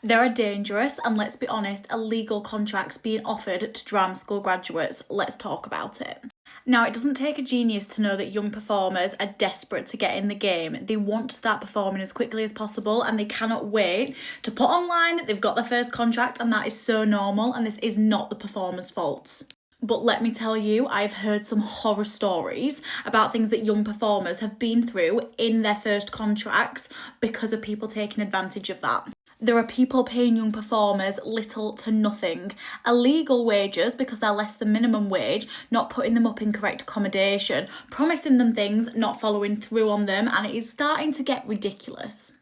There are dangerous and, let's be honest, illegal contracts being offered to drama school graduates. Let's talk about it. Now, it doesn't take a genius to know that young performers are desperate to get in the game. They want to start performing as quickly as possible and they cannot wait to put online that they've got their first contract, and that is so normal, and this is not the performer's fault. But let me tell you, I've heard some horror stories about things that young performers have been through in their first contracts because of people taking advantage of that. There are people paying young performers little to nothing, illegal wages because they're less than minimum wage, not putting them up in correct accommodation, promising them things, not following through on them, and it is starting to get ridiculous.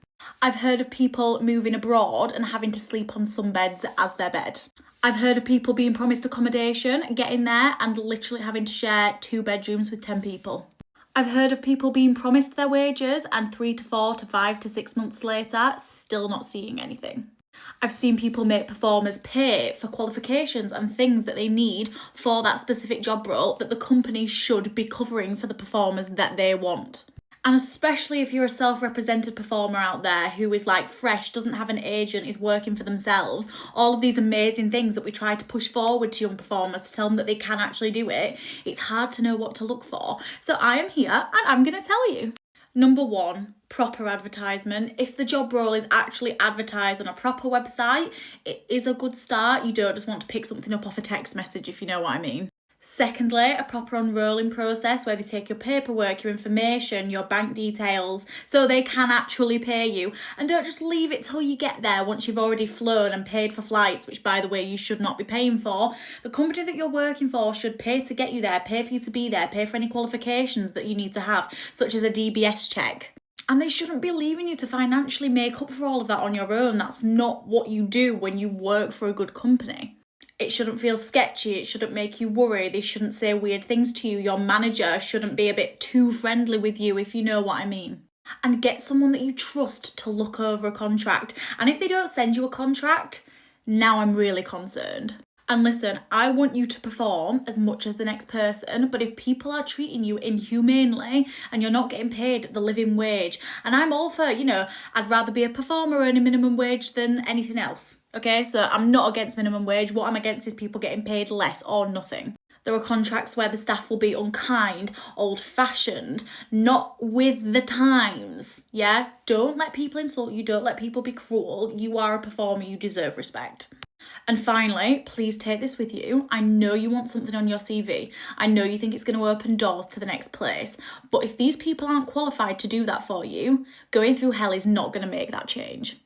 I've heard of people moving abroad and having to sleep on sunbeds as their bed. I've heard of people being promised accommodation, getting there and literally having to share 2 bedrooms with 10 people. I've heard of people being promised their wages and 3 to 4 to 5 to 6 months later, still not seeing anything. I've seen people make performers pay for qualifications and things that they need for that specific job role that the company should be covering for the performers that they want. And especially if you're a self-represented performer out there who is like fresh, doesn't have an agent, is working for themselves, all of these amazing things that we try to push forward to young performers to tell them that they can actually do it, it's hard to know what to look for. So I am here and I'm going to tell you. Number 1, proper advertisement. If the job role is actually advertised on a proper website, it is a good start. You don't just want to pick something up off a text message, if you know what I mean. Secondly, a proper enrolling process where they take your paperwork, your information, your bank details, so they can actually pay you. And don't just leave it till you get there once you've already flown and paid for flights, which, by the way, you should not be paying for. The company that you're working for should pay to get you there, pay for you to be there, pay for any qualifications that you need to have, such as a DBS check. And they shouldn't be leaving you to financially make up for all of that on your own. That's not what you do when you work for a good company. It shouldn't feel sketchy, it shouldn't make you worry, they shouldn't say weird things to you, your manager shouldn't be a bit too friendly with you, if you know what I mean. And get someone that you trust to look over a contract. And if they don't send you a contract, now I'm really concerned. And listen, I want you to perform as much as the next person, but if people are treating you inhumanely and you're not getting paid the living wage, and I'm all for, I'd rather be a performer earning minimum wage than anything else, okay? So I'm not against minimum wage. What I'm against is people getting paid less or nothing. There are contracts where the staff will be unkind, old-fashioned, not with the times, yeah? Don't let people insult you, don't let people be cruel. You are a performer, you deserve respect. And finally, please take this with you. I know you want something on your CV. I know you think it's going to open doors to the next place. But if these people aren't qualified to do that for you, going through hell is not going to make that change.